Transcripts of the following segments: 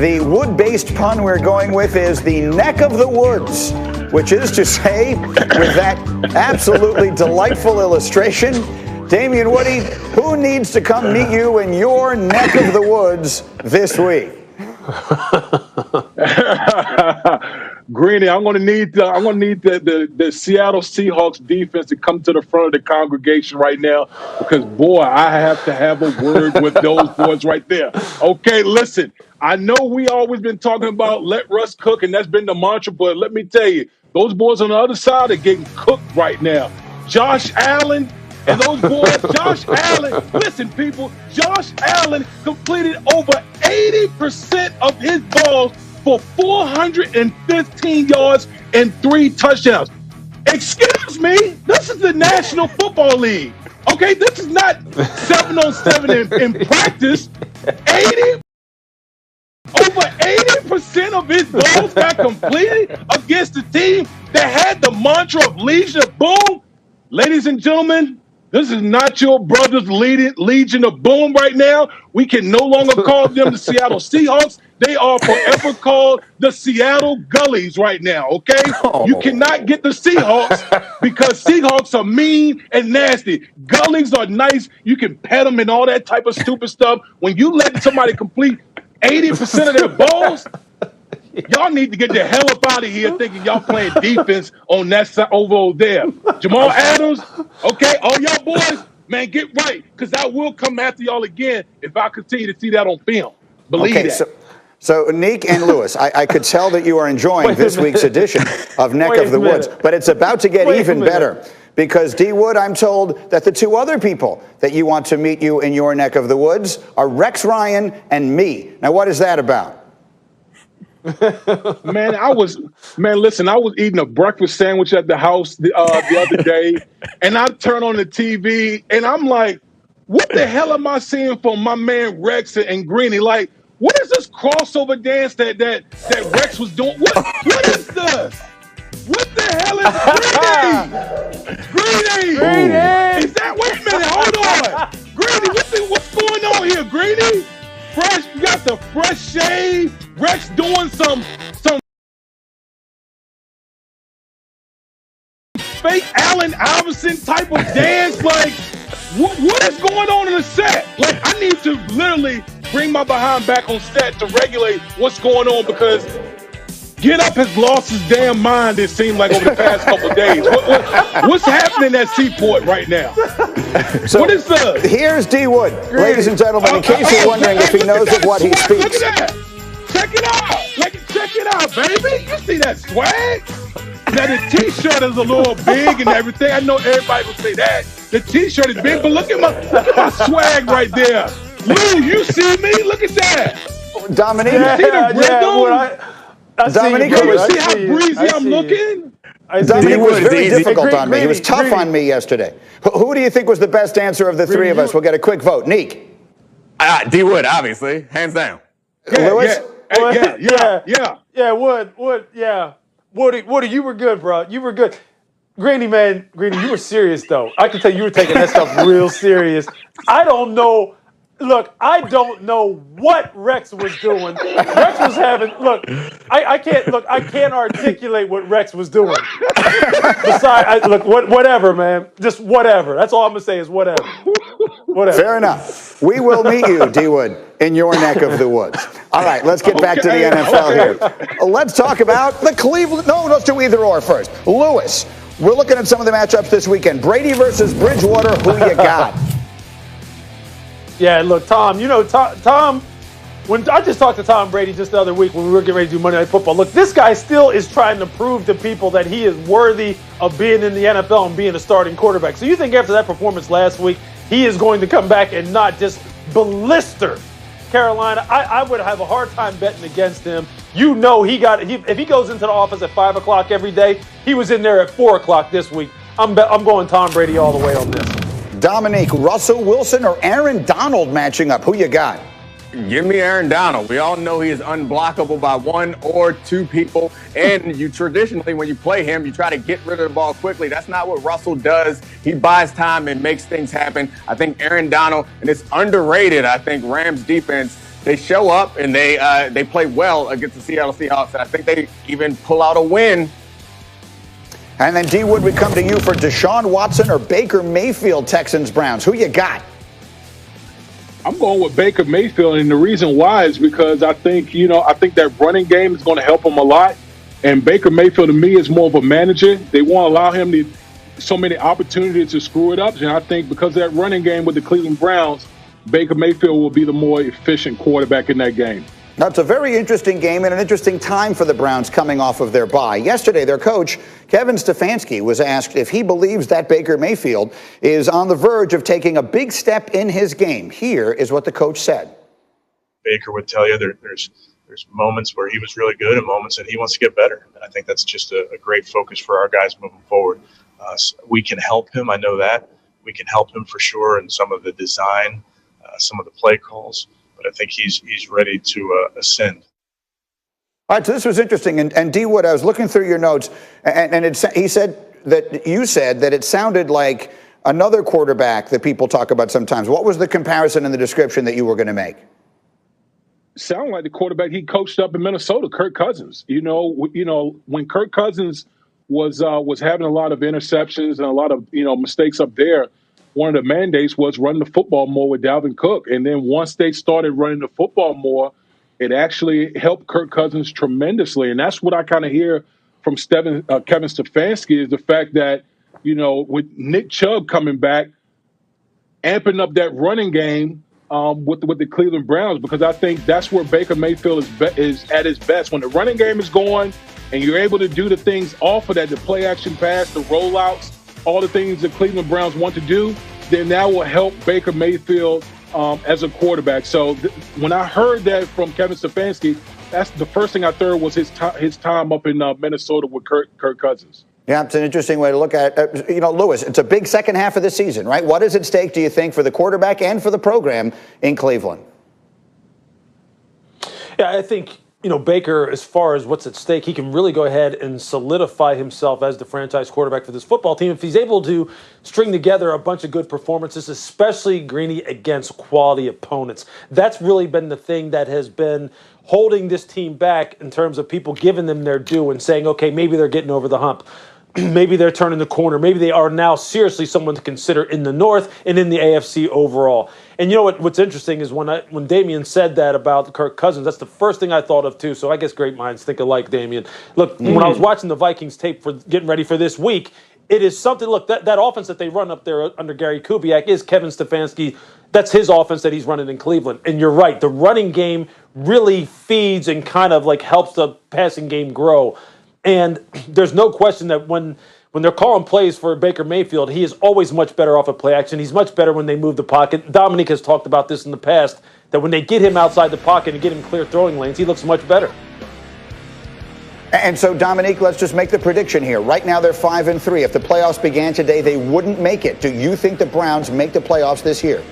The wood-based pun we're going with is the neck of the woods, which is to say, with that absolutely delightful illustration, Damien Woody, who needs to come meet you in your neck of the woods this week? Greeny, I'm gonna need the Seattle Seahawks defense to come to the front of the congregation right now, because boy, I have to have a word with those boys right there. Okay, listen, I know we always been talking about let Russ cook, and that's been the mantra, but let me tell you, those boys on the other side are getting cooked right now. Josh Allen and those boys, Josh Allen, listen, people, Josh Allen completed over 80% of his balls for 415 yards and 3 touchdowns. Excuse me, this is the National Football League. Okay, this is not 7-on-7 in practice. Over 80% of his balls got completed against the team that had the mantra of Legion of Boom. Ladies and gentlemen, this is not your brother's Legion of Boom right now. We can no longer call them the Seattle Seahawks. They are forever called the Seattle Gullies right now, okay? Oh. You cannot get the Seahawks because Seahawks are mean and nasty. Gullies are nice. You can pet them and all that type of stupid stuff. When you let somebody complete 80% of their balls, y'all need to get the hell up out of here thinking y'all playing defense on that side over there. Jamal Adams, okay, all y'all boys, man, get right, because I will come after y'all again if I continue to see that on film. Believe that. So, Nick and Lewis, I could tell that you are enjoying this week's edition of Neck of the Woods, but it's about to get even better. Because, D. Wood, I'm told that the 2 other people that you want to meet you in your neck of the woods are Rex Ryan and me. Now, what is that about? Listen, I was eating a breakfast sandwich at the house the other day, and I turn on the TV, and I'm like, what the hell am I seeing from my man Rex and Greeny? Like, what is this crossover dance that Rex was doing? What is this? What the hell is Greeny? Greeny! Is that, wait a minute, hold on. Greeny, what's going on here, Greeny? Fresh, you got the fresh shave. Rex doing some fake Allen Iverson type of dance. Like, what is going on in the set? Like, I need to literally bring my behind back on set to regulate what's going on, because Get Up has lost his damn mind, it seemed like, over the past couple of days. What's happening at Seaport right now? So what is this? Here's D. Wood. Ladies and gentlemen, in case you're wondering if he knows of what he speaks. Look at that. Check it out. Check it out, baby. You see that swag? Now, the T-shirt is a little big and everything. I know everybody will say that. The T-shirt is big, but look at my swag right there. Lou, you see me? Look at that. Domonique. You see the rhythm? Domonique, you see how breezy I'm looking? Domonique was very difficult on me. He was tough on me yesterday. Who do you think was the best dancer of the 3 of us? We'll get a quick vote. Neek. D. Wood, obviously. Hands down. Lewis? Yeah, Wood, yeah. Woody, you were good, bro. You were good. Greeny, you were serious, though. I can tell you were taking that stuff real serious. I don't know. Look, I don't know what Rex was doing. Rex was having, I can't articulate what Rex was doing. Besides, whatever, man. Just whatever. That's all I'm going to say is whatever. Whatever. Fair enough. We will meet you, D. Wood, in your neck of the woods. All right, let's get back to the NFL here. Let's talk about the Cleveland. No, let's do either or first. Lewis, we're looking at some of the matchups this weekend. Brady versus Bridgewater. Who you got? Yeah, look, Tom, Tom, when I just talked to Tom Brady just the other week when we were getting ready to do Monday Night Football, look, this guy still is trying to prove to people that he is worthy of being in the NFL and being a starting quarterback. So you think after that performance last week, he is going to come back and not just blister Carolina? I would have a hard time betting against him. You know if he goes into the office at 5 o'clock every day, he was in there at 4 o'clock this week. I'm going Tom Brady all the way on this. Domonique, Russell Wilson or Aaron Donald matching up? Who you got? Give me Aaron Donald. We all know he is unblockable by 1 or 2 people. And you traditionally, when you play him, you try to get rid of the ball quickly. That's not what Russell does. He buys time and makes things happen. I think Aaron Donald, and it's underrated, I think Rams defense they show up and they play well against the Seattle Seahawks. And I think they even pull out a win. And then, D. Wood, we come to you for Deshaun Watson or Baker Mayfield, Texans-Browns. Who you got? I'm going with Baker Mayfield, and the reason why is because I think that running game is going to help him a lot. And Baker Mayfield, to me, is more of a manager. They won't allow him so many opportunities to screw it up. And I think because of that running game with the Cleveland Browns, Baker Mayfield will be the more efficient quarterback in that game. Now, it's a very interesting game and an interesting time for the Browns coming off of their bye. Yesterday, their coach, Kevin Stefanski, was asked if he believes that Baker Mayfield is on the verge of taking a big step in his game. Here is what the coach said. Baker would tell you there's moments where he was really good and moments that he wants to get better. And I think that's just a great focus for our guys moving forward. We can help him. I know that. We can help him for sure in some of the design, some of the play calls. But I think he's ready to ascend. All right, so this was interesting. And D. Wood, I was looking through your notes, and you said that it sounded like another quarterback that people talk about sometimes. What was the comparison and the description that you were going to make? Sound like the quarterback he coached up in Minnesota, Kirk Cousins. When Kirk Cousins was having a lot of interceptions and a lot of mistakes up there, one of the mandates was run the football more with Dalvin Cook. And then once they started running the football more, it actually helped Kirk Cousins tremendously. And that's what I kind of hear from Kevin Stefanski is the fact that, with Nick Chubb coming back, amping up that running game with the Cleveland Browns, because I think that's where Baker Mayfield is at his best. When the running game is going and you're able to do the things off of that, the play action pass, the rollouts, all the things the Cleveland Browns want to do, then that will help Baker Mayfield as a quarterback. So when I heard that from Kevin Stefanski, that's the first thing I thought was his time up in Minnesota with Kirk Cousins. Yeah, it's an interesting way to look at it. Lewis, it's a big second half of the season, right? What is at stake, do you think, for the quarterback and for the program in Cleveland? Yeah, I think Baker, as far as what's at stake, he can really go ahead and solidify himself as the franchise quarterback for this football team if he's able to string together a bunch of good performances, especially, Greeny, against quality opponents. That's really been the thing that has been holding this team back in terms of people giving them their due and saying, okay, maybe they're getting over the hump. Maybe they're turning the corner. Maybe they are now seriously someone to consider in the North and in the AFC overall. And what's interesting is when Damien said that about Kirk Cousins, that's the first thing I thought of too. So I guess great minds think alike, Damien. Look, when I was watching the Vikings tape for getting ready for this week, it is something. Look, that offense that they run up there under Gary Kubiak is Kevin Stefanski. That's his offense that he's running in Cleveland. And you're right, the running game really feeds and kind of helps the passing game grow. And there's no question that when they're calling plays for Baker Mayfield, he is always much better off of play action. He's much better when they move the pocket. Domonique has talked about this in the past, that when they get him outside the pocket and get him clear throwing lanes, he looks much better. And so, Domonique, let's just make the prediction here. Right now, they're 5-3. If the playoffs began today, they wouldn't make it. Do you think the Browns make the playoffs this year?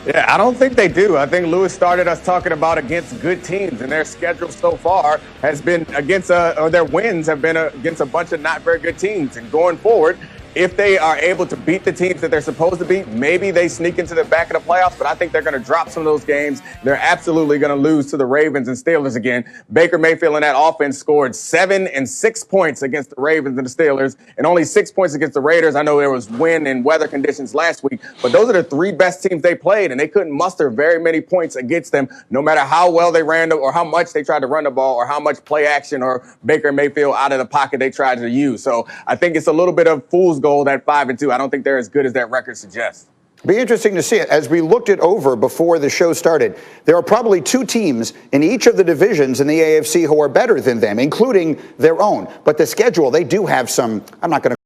Yeah, I don't think they do. I think Lewis started us talking about against good teams, and their schedule so far has been against, or their wins have been against a bunch of not very good teams. And going forward, if they are able to beat the teams that they're supposed to beat, maybe they sneak into the back of the playoffs, but I think they're going to drop some of those games. They're absolutely going to lose to the Ravens and Steelers again. Baker Mayfield and that offense scored 7 and 6 points against the Ravens and the Steelers, and only 6 points against the Raiders. I know there was wind and weather conditions last week, but those are the 3 best teams they played, and they couldn't muster very many points against them, no matter how well they ran or how much they tried to run the ball or how much play action or Baker Mayfield out of the pocket they tried to use. So I think it's a little bit of fool's gold at 5-2. I don't think they're as good as that record suggests. Be interesting to see it. As we looked it over before the show started, there are probably 2 teams in each of the divisions in the AFC who are better than them, including their own. But the schedule, they do have some, I'm not going to